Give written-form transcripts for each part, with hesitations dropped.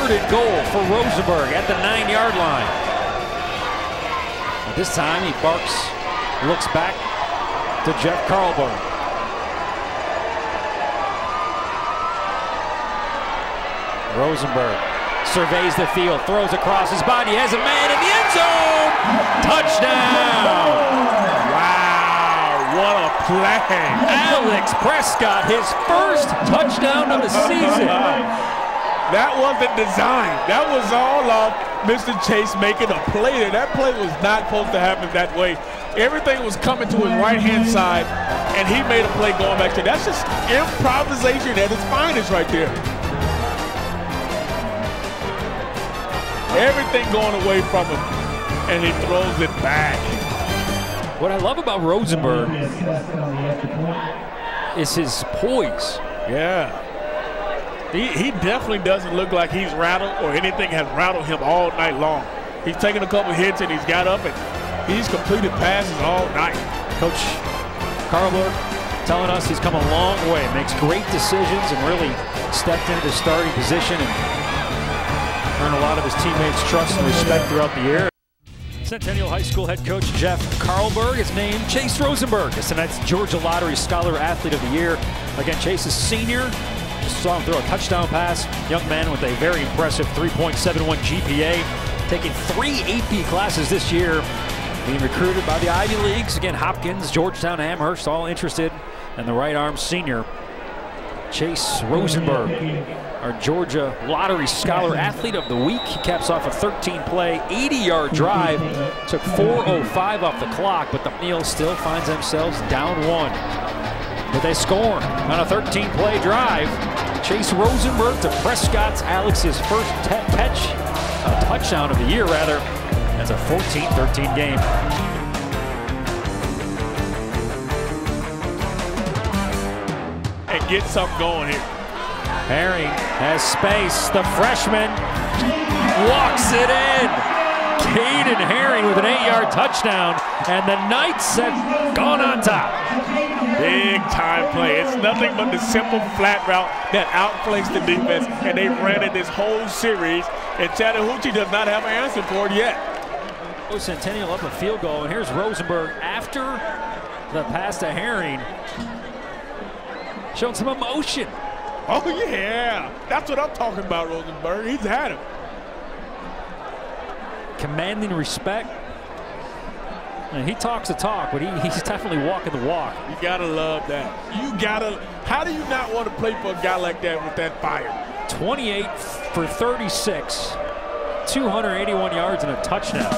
3rd and goal for Rosenberg at the 9-yard line. This time he barks, looks back to Jeff Carlberg. Rosenberg surveys the field, throws across his body, has a man in the end zone! Touchdown! Wow, what a play! Alex Prescott, his first touchdown of the season. That wasn't designed. That was all off Mr. Chase making a play there. That play was not supposed to happen that way. Everything was coming to his right-hand side, and he made a play going back there. That's just improvisation at its finest right there. Everything going away from him, and he throws it back. What I love about Rosenberg is his poise. Yeah. He definitely doesn't look like he's rattled or anything has rattled him all night long. He's taken a couple hits and he's got up and he's completed passes all night. Coach Carlberg telling us he's come a long way, makes great decisions and really stepped into the starting position and earned a lot of his teammates' trust and respect throughout the year. Centennial High School head coach Jeff Carlberg is named Chase Rosenberg as tonight's Georgia Lottery Scholar Athlete of the Year. Again, Chase is senior. Just saw him throw a touchdown pass. Young man with a very impressive 3.71 GPA. Taking 3 AP classes this year. Being recruited by the Ivy Leagues. Again, Hopkins, Georgetown, Amherst, all interested in the right arm senior. Chase Rosenberg, our Georgia Lottery Scholar Athlete of the Week. He caps off a 13-play, 80-yard drive. Took 4:05 off the clock, but the Neils still finds themselves down 1. But they score on a 13-play drive. Chase Rosenberg to Prescott's Alex's first touchdown of the year, rather. That's a 14-13 game. And get something going here. Herring has space. The freshman walks it in. Caden Herring with an 8-yard touchdown, and the Knights have gone on top. Big time play. It's nothing but the simple flat route that outflanks the defense, and they've ran it this whole series, and Chattahoochee does not have an answer for it yet. Centennial up a field goal, and here's Rosenberg after the pass to Herring. Showing some emotion. Oh, yeah. That's what I'm talking about, Rosenberg. He's had him. Commanding respect. And he talks the talk, but he's definitely walking the walk. You gotta love that. You gotta. How do you not want to play for a guy like that with that fire? 28 for 36, 281 yards and a touchdown.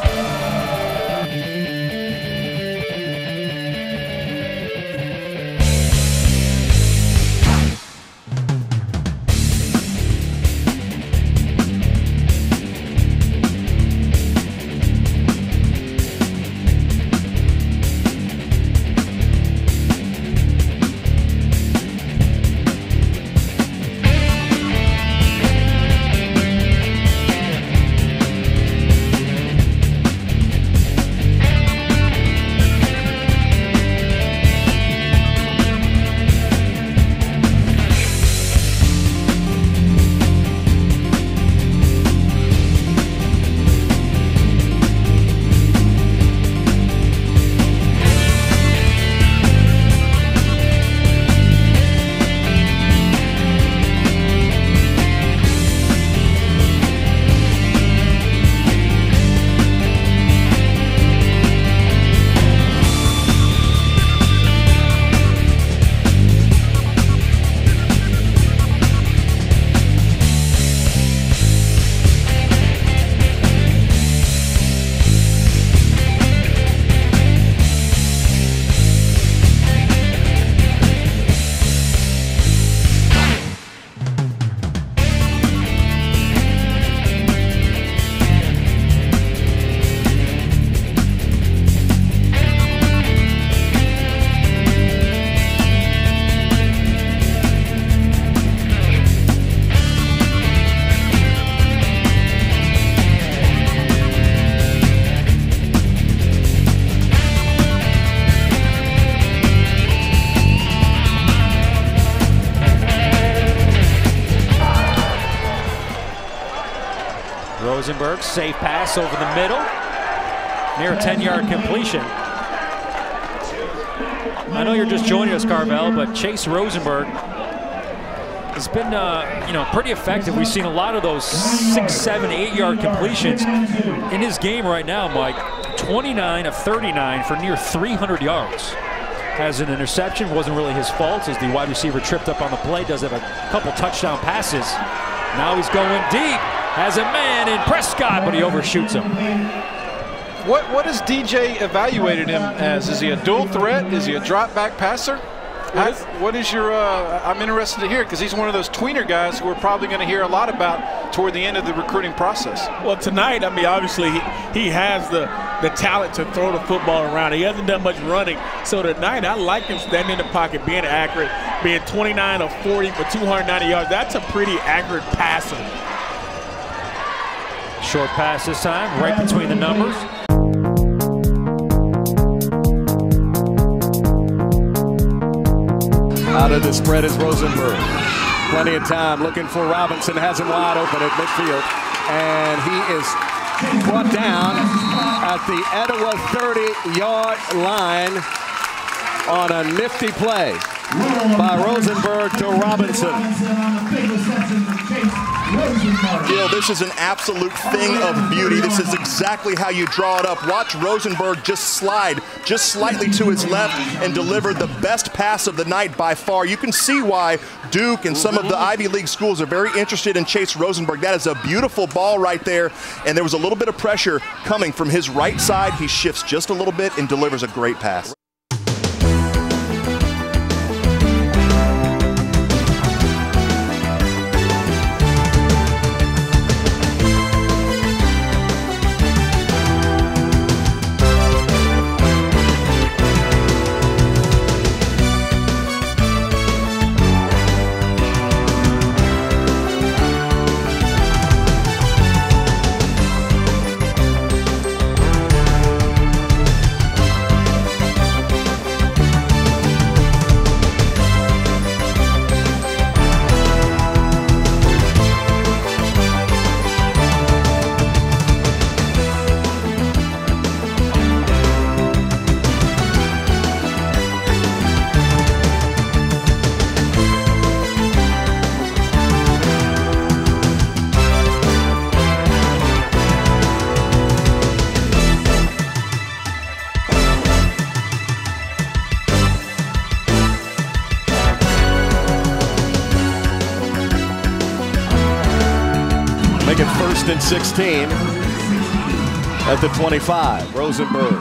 Rosenberg, safe pass over the middle. Near a 10-yard completion. I know you're just joining us, Carvel, but Chase Rosenberg has been, pretty effective. We've seen a lot of those 6, 7, 8-yard completions in his game right now, Mike. 29 of 39 for near 300 yards. Has an interception, wasn't really his fault as the wide receiver tripped up on the play. Does have a couple touchdown passes. Now he's going deep. Has a man in Prescott, but he overshoots him. What has DJ evaluated him as? Is he a dual threat? Is he a drop back passer? What is your, I'm interested to hear, because he's one of those tweener guys who we're probably going to hear a lot about toward the end of the recruiting process. Well, tonight, I mean, obviously he has the talent to throw the football around. He hasn't done much running. So tonight, I like him standing in the pocket, being accurate, being 29 of 40 for 290 yards. That's a pretty accurate passer. Short pass this time, right between the numbers. Out of the spread is Rosenberg. Plenty of time looking for Robinson. Has him wide open at midfield. And he is brought down at the Etowah 30-yard line on a nifty play by Rosenberg to Robinson. Gil, this is an absolute thing of beauty. This is exactly how you draw it up. Watch Rosenberg just slide just slightly to his left and deliver the best pass of the night by far. You can see why Duke and some of the Ivy League schools are very interested in Chase Rosenberg. That is a beautiful ball right there, and there was a little bit of pressure coming from his right side. He shifts just a little bit and delivers a great pass. Make it 1st and 16 at the 25. Rosenberg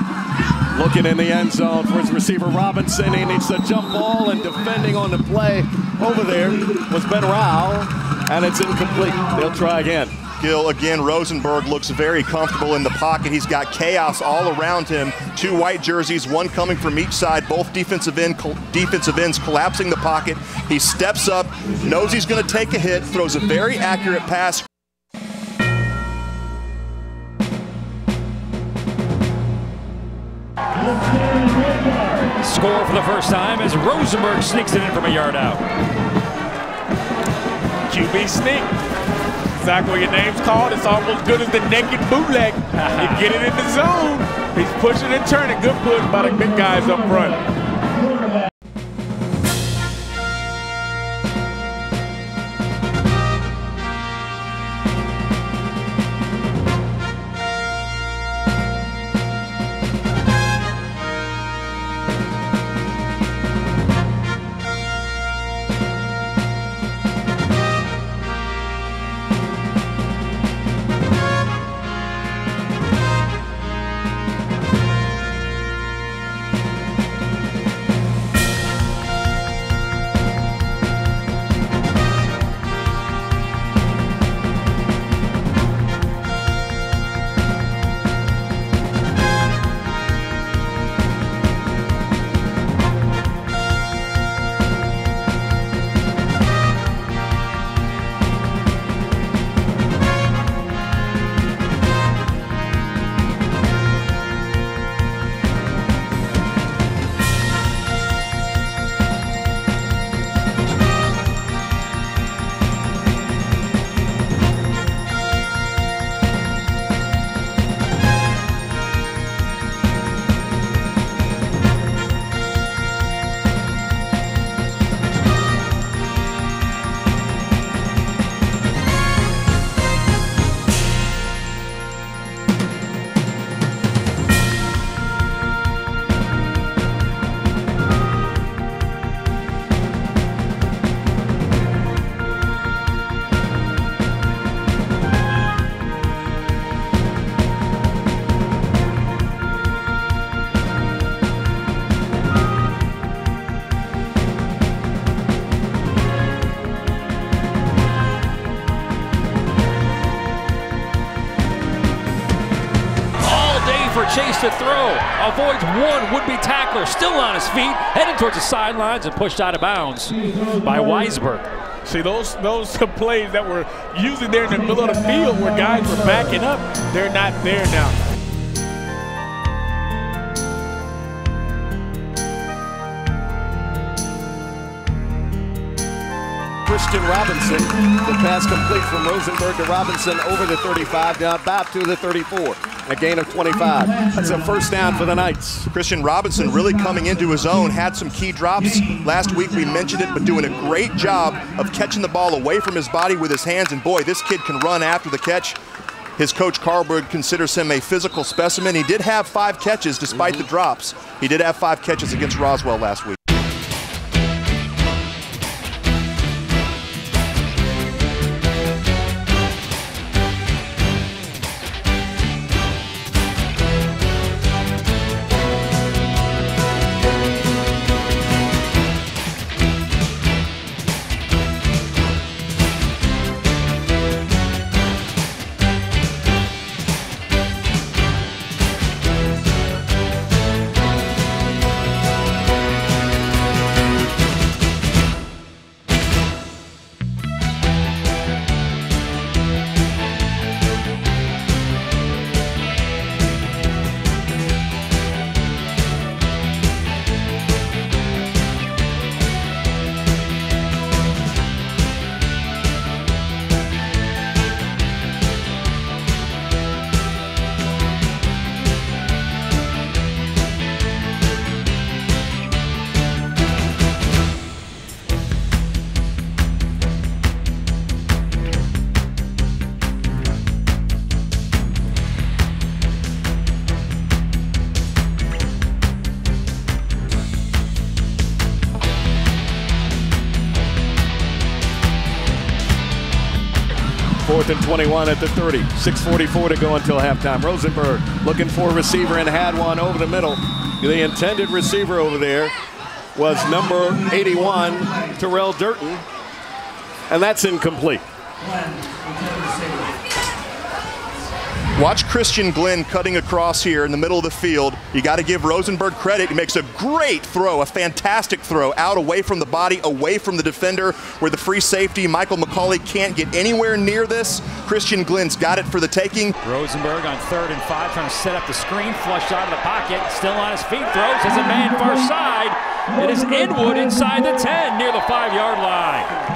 looking in the end zone for his receiver Robinson. He needs the jump ball, and defending on the play over there was Ben Rao, and it's incomplete. They'll try again. Gil, again, Rosenberg looks very comfortable in the pocket. He's got chaos all around him. 2 white jerseys, one coming from each side, both defensive ends collapsing the pocket. He steps up, knows he's going to take a hit, throws a very accurate pass. Score for the first time as Rosenberg sneaks it in from a yard out. QB sneak. Exactly what your name's called. It's almost good as the naked bootleg. You get it in the zone. He's pushing and turning. Good push by the big guys up front. to throw. Avoids one would-be tackler. Still on his feet. Heading towards the sidelines and pushed out of bounds by Weisberg. See, those plays that were usually there in the middle of the field where guys were backing up, they're not there now. Christian Robinson, the pass complete from Rosenberg to Robinson over the 35, down back to the 34. A gain of 25. That's a first down for the Knights. Christian Robinson really coming into his own, had some key drops. Last week we mentioned it, but doing a great job of catching the ball away from his body with his hands. And boy, this kid can run after the catch. His coach Carlberg considers him a physical specimen. He did have 5 catches despite the drops. He did have 5 catches against Roswell last week. Fourth and 21 at the 30. 6:44 to go until halftime. Rosenberg looking for a receiver and had one over the middle. The intended receiver over there was number 81, Terrell Durton, and that's incomplete. Watch Christian Glenn cutting across here in the middle of the field. You got to give Rosenberg credit. He makes a great throw, a fantastic throw, out away from the body, away from the defender, where the free safety, Michael McCauley, can't get anywhere near this. Christian Glenn's got it for the taking. Rosenberg on 3rd and 5, trying to set up the screen, flushed out of the pocket, still on his feet, throws as a man far side. It is Inwood inside the 10, near the 5-yard line.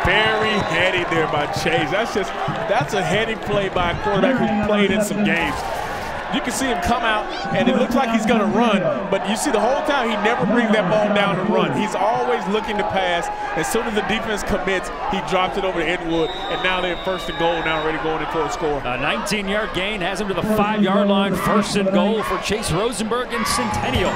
Very heady there by Chase. That's a heady play by a quarterback who's played in some games. You can see him come out, and it looks like he's going to run, but you see the whole time he never brings that ball down and run. He's always looking to pass. As soon as the defense commits, he drops it over to Inwood, and now they're 1st and goal, now ready going in for a score. A 19-yard gain has him to the 5-yard line. 1st and goal for Chase Rosenberg in Centennial.